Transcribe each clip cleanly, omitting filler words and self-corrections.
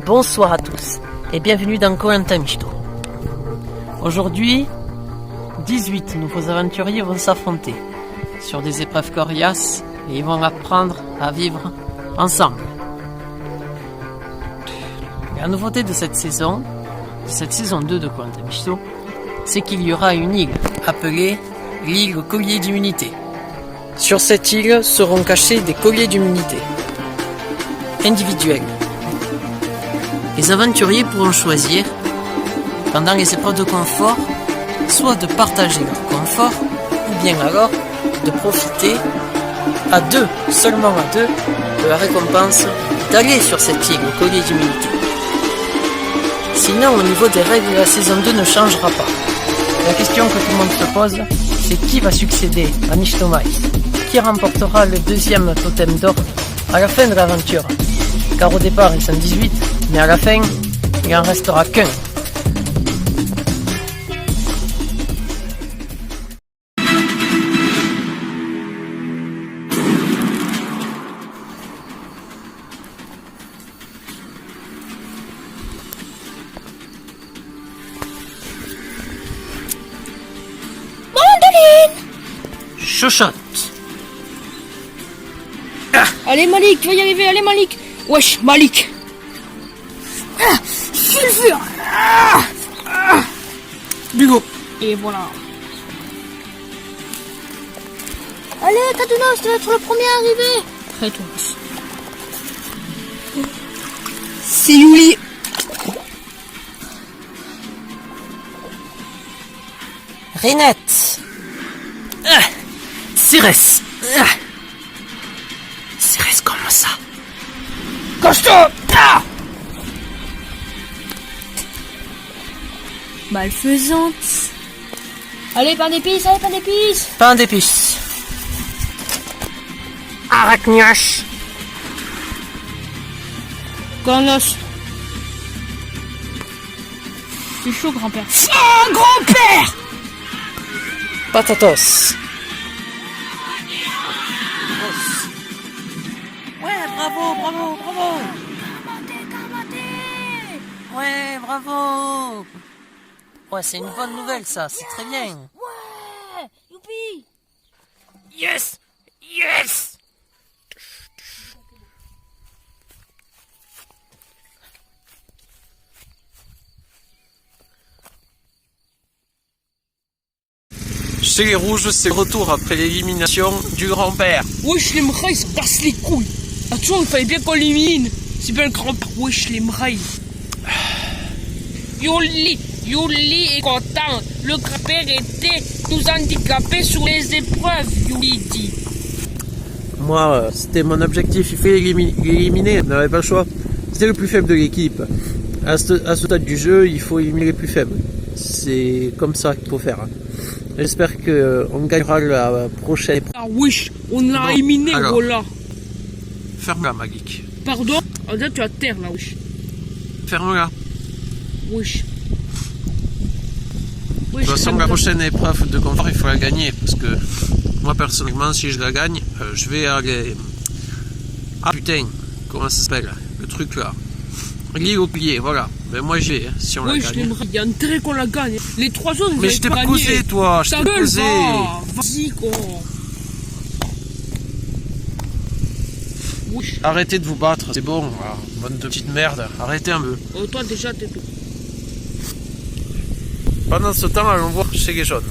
Bonsoir à tous et bienvenue dans Koh-Lanta Mishito. Aujourd'hui, 18 nouveaux aventuriers vont s'affronter sur des épreuves coriaces et ils vont apprendre à vivre ensemble. La nouveauté de cette saison 2 de Koh-Lanta Mishito, c'est qu'il y aura une île appelée l'île au collier d'immunité. Sur cette île seront cachés des colliers d'immunité individuels. Les aventuriers pourront choisir, pendant les épreuves de confort, soit de partager leur confort, ou bien alors de profiter à deux, seulement à deux, de la récompense d'aller sur cette île au collier d'immunité. Sinon, au niveau des règles, la saison 2 ne changera pas. La question que tout le monde se pose, c'est qui va succéder à Nishtomai? Qui remportera le deuxième totem d'or à la fin de l'aventure? Car au départ, ils sont 18, mais à la fin, il en restera qu'un. Chuchote. Allez Malik, tu vas y arriver, allez Malik. Wesh, Malik. Sulfure. Bugo. Et voilà. Allez, Kadunos, tu vas être le premier arrivé. Très tous. C'est Yuli. Rinette. Cérès. Cérès, comment ça? Costaud. Malfaisante. Allez, pain d'épices, allez, pain d'épices. Pain d'épices. Arachniache. Cornos. C'est chaud, grand-père. Oh, grand-père. Patatos. Ouais, bravo. Ouais, bravo. Ouais, c'est une bonne nouvelle, ça. C'est très bien. Ouais, youpi. Yes. Chez les rouges, c'est le retour après l'élimination du grand-père. Wesh, les mrailles, ça casse les couilles. Attention, il fallait bien qu'on l'élimine. C'est bien le grand-père. Wesh, les mrailles. Yuli est content. Le grand-père était nous handicapés sur les épreuves, Yuli dit. Moi, c'était mon objectif. Il fallait l'éliminer. On n'avait pas le choix. C'était le plus faible de l'équipe. À ce stade du jeu, il faut éliminer les plus faibles. C'est comme ça qu'il faut faire. J'espère qu'on gagnera la prochaine épreuve. Ah wesh, on l'a éliminé, voilà. Ferme-la, ma geek. Pardon? Ah, là, tu as terre, là, wesh. Ferme-la. Wesh. De toute façon, la prochaine épreuve de confort, il faut la gagner. Parce que moi, personnellement, si je la gagne, je vais aller... Ah putain, comment ça s'appelle? Le truc là. L'île au plié, voilà. Ben moi j'y vais, si on la gagne. Il y a intérêt qu'on la gagne. Les 3 zones, mais je t'ai pas causé, toi. Je t'ai causé. Vas-y, quoi. Wesh. Arrêtez de vous battre, c'est bon. Voilà. Bonne de petite merde. Arrêtez un peu. Toi, déjà, t'es tout. Pendant ce temps, allons voir chez les jaunes.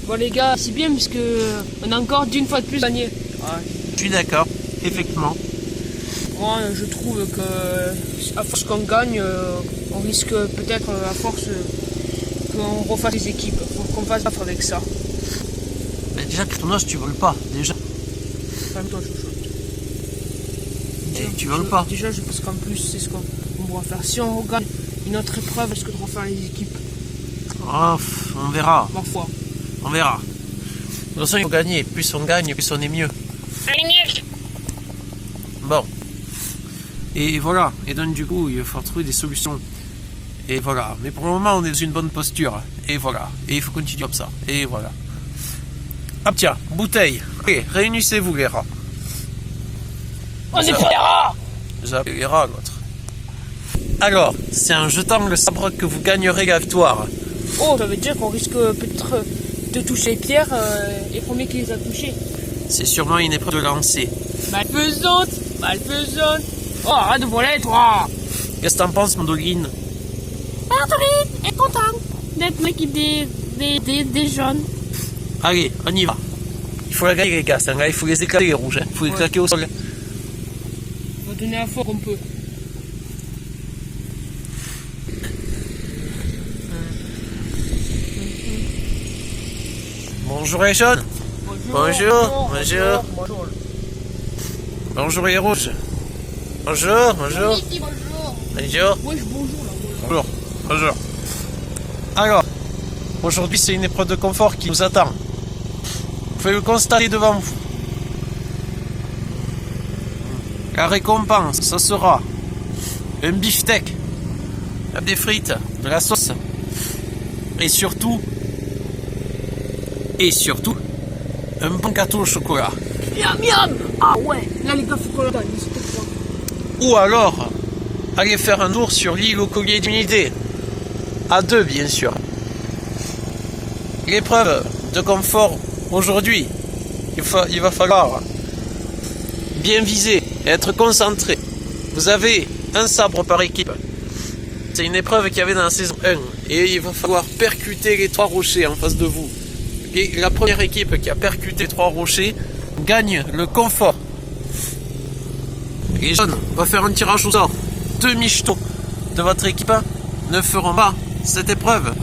Bon, les gars, c'est bien parce que on a encore d'une fois de plus gagné. Ouais. Je suis d'accord, effectivement. Moi, je trouve que à force qu'on gagne, on risque peut-être à force qu'on refasse les équipes, qu'on fasse gaffe avec ça. Mais déjà, Kratos, tu voles pas, déjà. Calme-toi, chouchou. Et tu voles pas. Déjà, je pense qu'en plus, c'est ce qu'on doit faire. Si on regagne une autre épreuve, est-ce que de refaire les équipes? Oh, on verra. Ma foi. On verra. De toute façon, il faut gagner. Plus on gagne, plus on est mieux. Bon. Et voilà. Et donc, du coup, il faut trouver des solutions. Et voilà. Mais pour le moment, on est dans une bonne posture. Et voilà. Et il faut continuer comme ça. Et voilà. Ah tiens, bouteille. Ok, réunissez-vous les rats. On est pas les rats. J'ai appelé les rats, l'autre. Alors, c'est en jetant le sabre que vous gagnerez la victoire. Oh, ça veut dire qu'on risque peut-être de toucher les pierres et premier qui les a touchés. C'est sûrement une épreuve de lancer. Malfaisante, malfaisante. Oh, arrête de voler, toi. Qu'est-ce que t'en penses, Mandoline? Mandoline est contente d'être l'équipe des jeunes. Allez, on y va. Il faut la gagner, les gars. Là, il faut les éclater, les rouges. Il faut les claquer au sol. On va donner un fort qu'on peut. Bonjour les jaunes. Bonjour. Bonjour les rouges. Bonjour. Bonjour. Bonjour. Oui, bonjour. Bonjour. Alors, aujourd'hui c'est une épreuve de confort qui nous attend. Vous pouvez le constater devant vous. La récompense, ce sera un beefsteak, des frites, de la sauce et surtout, un bon gâteau au chocolat. Miam miam. Ah ouais, là les gars, faut qu'on le gagne. Ou alors, allez faire un tour sur l'île au collier d'immunité. À deux, bien sûr. L'épreuve de confort aujourd'hui, il va falloir bien viser et être concentré. Vous avez un sabre par équipe. C'est une épreuve qu'il y avait dans la saison 1. Et il va falloir percuter les 3 rochers en face de vous. Et la première équipe qui a percuté 3 rochers gagne le confort. Les jeunes, on va faire un tirage au sort. 2 michetots de votre équipe ne feront pas cette épreuve.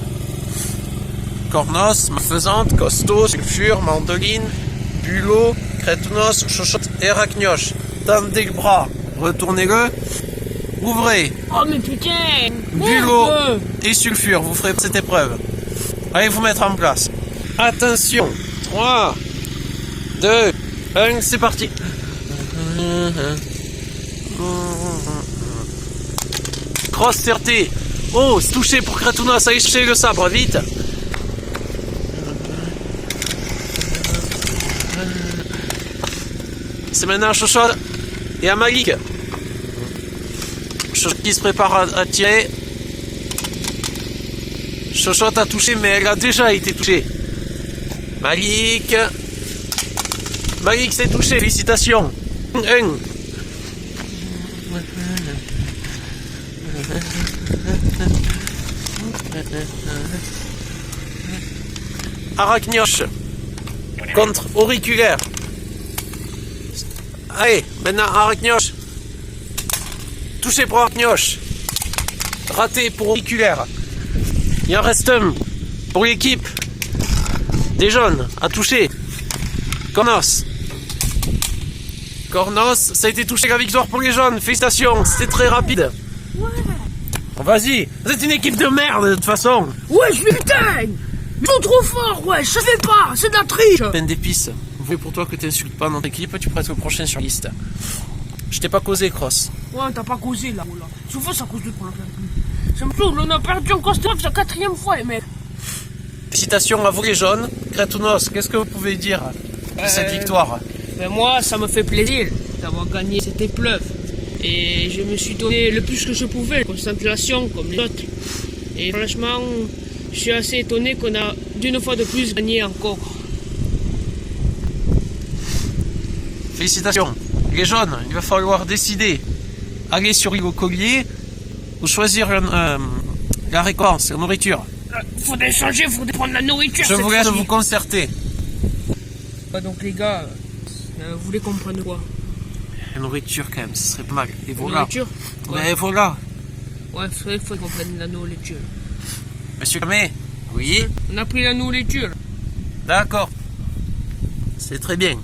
Cornos, Malfaisante, Costaud, Sulfure, Mandoline, Bulot, Crétounos, Chochotte et Arachnoche. Tendez le bras, retournez-le, ouvrez. Oh mais putain. Bulot et Sulfure, vous ferez cette épreuve. Allez vous mettre en place. Attention, 3, 2, 1, c'est parti. Cross certé. Oh, c'est touché pour Crétounos, allez chercher le sabre, vite. C'est maintenant à Chochotte et à Malik. Chochotte qui se prépare à tirer. Chochotte a touché, mais elle a déjà été touchée. Malik s'est touché, félicitations. 1. Arachnoche contre auriculaire. Allez, maintenant Arachnoche. Touché pour Arachnoche. Raté pour auriculaire. Il en reste un pour l'équipe des jaunes à toucher. Cornos, ça a été touché, la victoire pour les jaunes. Félicitations, c'était très rapide. Ouais. Vas-y, vous êtes une équipe de merde de toute façon. Ouais, je vais putain. Ils sont trop forts, ouais, je savais pas, c'est de la triche. Plein d'épices. Vous voulez pour toi que t'insultes pas notre équipe, tu pourrais être le prochain sur la liste. Je t'ai pas causé, Cross. Ouais, t'as pas causé là, voilà. Souvent ça cause de toi, ça me saoule, on a perdu encore cette c'est la 4e fois, les mecs. Félicitations à vous les jaunes. Crétounos, qu'est-ce que vous pouvez dire de cette victoire? Ben moi, ça me fait plaisir d'avoir gagné cette épreuve. Et je me suis donné le plus que je pouvais, concentration comme les autres. Et franchement, je suis assez étonné qu'on a d'une fois de plus gagné encore. Félicitations. Les jaunes, il va falloir décider. Aller sur l'île au collier ou choisir la récompense, la nourriture. Faudrait changer, faudrait prendre la nourriture. Je vous laisse vous concerter. Donc les gars, vous voulez qu'on prenne quoi? La nourriture quand même, ce serait pas mal. Et La voilà. nourriture? Ouais, voilà. Ouais, il faut qu'on prenne la nourriture. Monsieur Camé, oui. On a pris la nourriture. D'accord. C'est très bien.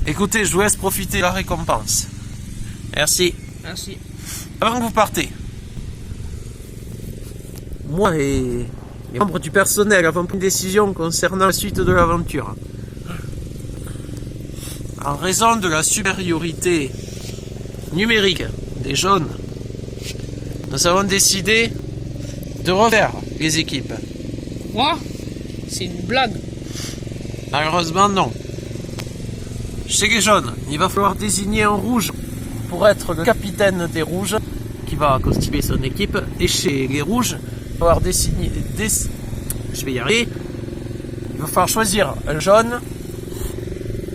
Écoutez, je vous laisse profiter de la récompense. Merci. Merci. Avant que vous partez, moi et les membres du personnel avons pris une décision concernant la suite de l'aventure. En raison de la supériorité numérique des jaunes, nous avons décidé de refaire les équipes. Quoi? C'est une blague. Malheureusement, non. Chez les jaunes, il va falloir désigner un rouge pour être le capitaine des rouges qui va constituer son équipe. Et chez les rouges, il va falloir je vais y arriver. Il va falloir choisir un jaune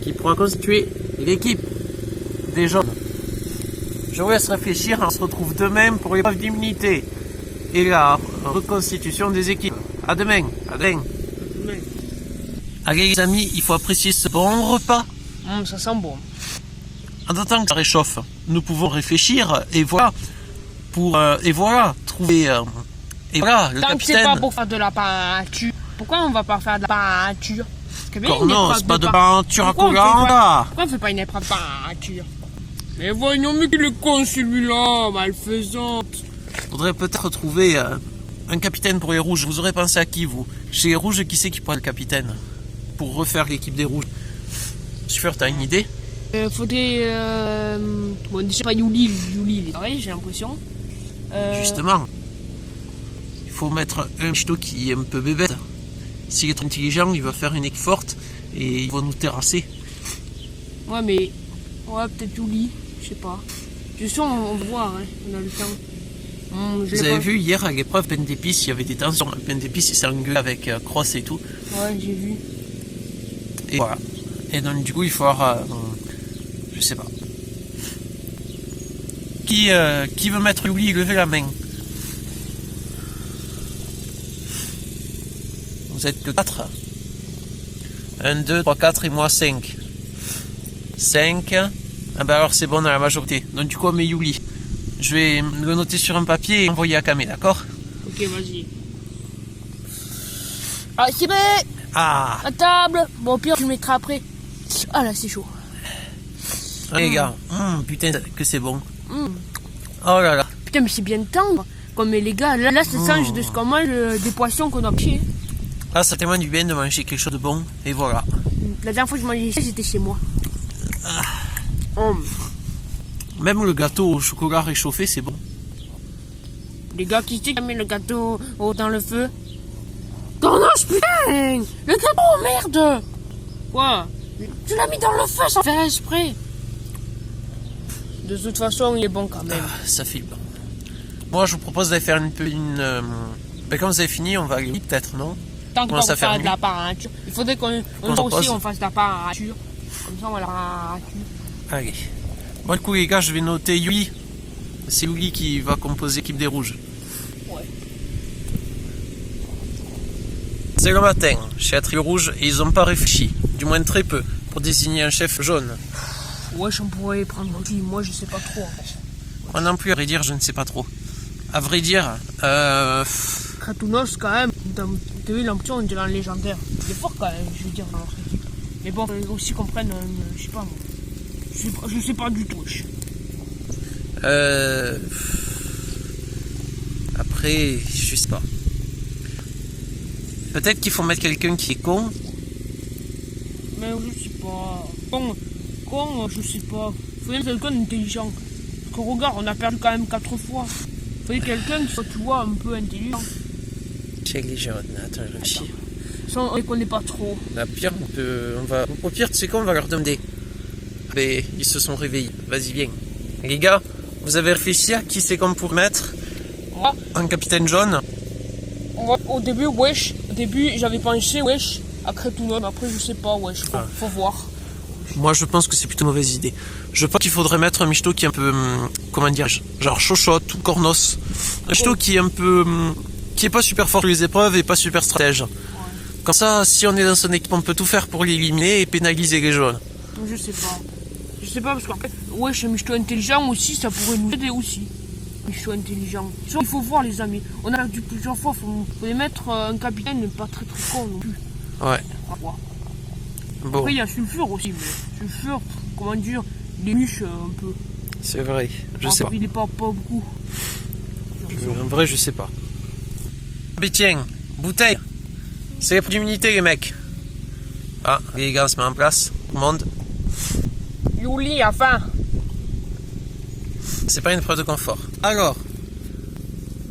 qui pourra constituer l'équipe des jaunes. Je vous laisse réfléchir. On se retrouve demain pour l'épreuve d'immunité et la reconstitution des équipes. À demain. À demain. Allez les amis, il faut apprécier ce bon repas. Ça sent bon. En attendant que ça réchauffe, nous pouvons réfléchir et voilà trouver et voilà le Tant que c'est capitaine. pas pour faire de la peinture, pourquoi on va pas faire de la peinture? Non, c'est pas de peinture à Koh-Lanta. Pourquoi on fait pas une épreuve de peinture? Mais voyons, mais qu'il est con celui-là, malfaisant. Faudrait peut-être trouver un capitaine pour les rouges. Vous aurez pensé à qui vous? Chez les rouges, qui c'est qui pourrait être le capitaine pour refaire l'équipe des rouges? Sûr, t'as une idée? Faudrait bon, déjà pas Yuli, il est pareil, j'ai l'impression. Justement, il faut mettre un michto qui est un peu bébête. S'il est trop intelligent, il va faire une équipe forte et il va nous terrasser. Ouais, mais ouais, peut-être Yuli, je sais pas. Je sens, on va voir, hein, on a le temps. Vous avez vu hier à l'épreuve Pain d'épices, il y avait des tensions. Pain d'épices, il s'est engueulé avec Cross et tout. Ouais, j'ai vu. Et voilà. Et donc du coup, il faut avoir, je sais pas. Qui veut mettre Yuli? Levez la main. Vous êtes que 4. 1, 2, 3, 4 et moi 5. 5. Ah bah alors c'est bon dans la majorité. Donc du coup on met Yuli. Je vais le noter sur un papier et envoyer à Kamé, d'accord? Ok, vas-y. Ah, c'est vrai. Ah, À table. Bon, au pire, je le mettrai après. Ah là, c'est chaud. les gars, putain que c'est bon. Oh là là. Putain, mais c'est bien tendre. Comme les gars, là ça change de ce qu'on mange, des poissons qu'on a pêchés. Ah, ça témoigne du bien de manger quelque chose de bon. Et voilà. La dernière fois que je mangeais ça, j'étais chez moi. Même le gâteau au chocolat réchauffé, c'est bon. Les gars, qui c'est qui a mis le gâteau dans le feu? Non, non, putain! Le gâteau, merde! Quoi? Tu l'as mis dans le feu sans faire exprès. De toute façon, il est bon quand même. Ah, ça file bon. Moi, je vous propose d'aller faire ben, quand vous avez fini, on va aller peut-être, non? Tant qu'on Comment ça va faire fait de la peinture. Il faudrait qu'on aussi on fasse de la peinture. Comme ça, on va la peinture. Allez. Bon, du coup, les gars, je vais noter Yuli. C'est Yuli qui va composer l'équipe des rouges. Ouais. C'est le matin, chez la trio rouge, et ils n'ont pas réfléchi, du moins très peu, pour désigner un chef jaune. Ouais, on pourrait prendre qui? Moi, je sais pas trop. En fait. Moi non plus, à vrai dire, je ne sais pas trop. À vrai dire, Kratounos, quand même, t'as vu l'ambition, on dirait un légendaire. Il est fort quand même, je veux dire, dans notre équipe. Mais bon, il faut aussi qu'on prenne, je sais pas moi. Je sais pas du tout. Après, je sais pas. Peut-être qu'il faut mettre quelqu'un qui est con. Mais je sais pas. Con, je sais pas. Il faudrait quelqu'un d'intelligent. Parce que regarde, on a perdu quand même 4 fois. Il faudrait quelqu'un qui soit, tu vois, un peu intelligent. Chez les jaunes, attends, je réfléchis. Ça, on les connaît pas trop. La pire, au pire, tu sais quoi, on va leur demander. Mais ils se sont réveillés. Vas-y, viens. Les gars, vous avez réfléchi à qui c'est qu'on pourrait mettre en capitaine jaune? Au début, wesh. Au début, j'avais pensé, wesh, à Kratounos. Mais après, je sais pas, wesh. Faut voir. Moi, je pense que c'est plutôt une mauvaise idée. Je pense qu'il faudrait mettre un michto qui est un peu, comment dire, genre chochotte ou cornos. Un michto qui est un peu, qui est pas super fort sur les épreuves et pas super stratège. Ouais. Comme ça, si on est dans son équipe, on peut tout faire pour l'éliminer et pénaliser les jaunes. Je sais pas. Je sais pas parce qu'en fait, wesh, un michto intelligent aussi, ça pourrait nous aider aussi. Michto intelligent. Il faut voir, les amis. On a perdu plusieurs fois. Faut les mettre un capitaine pas très con non plus. Ouais. Bon. Après, il y a Sulfure aussi, mais Sulfure, comment dire, il muche un peu. C'est vrai, je sais pas. Il est pas beaucoup. En vrai, je sais pas. Mais tiens, bouteille. C'est pour l'immunité, les mecs. Ah, les gars, on se met en place. Tout le monde. Yuli, enfin. C'est pas une preuve de confort. Alors,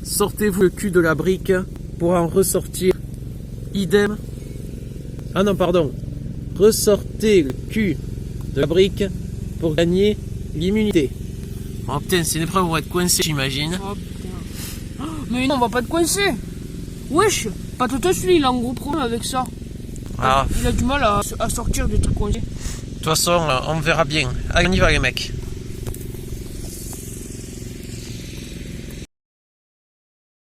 sortez-vous le cul de la brique pour en ressortir. Idem. Ah non, pardon. Ressortez le cul de la brique pour gagner l'immunité. Oh putain, c'est une épreuve où on va être coincé, j'imagine. Oh putain. Mais non, on va pas te coincer. Wesh, pas tout te suit, il a un gros problème avec ça. Ah, Il a du mal à sortir du truc coincé. de toute façon, on verra bien. Allez, on y va les mecs.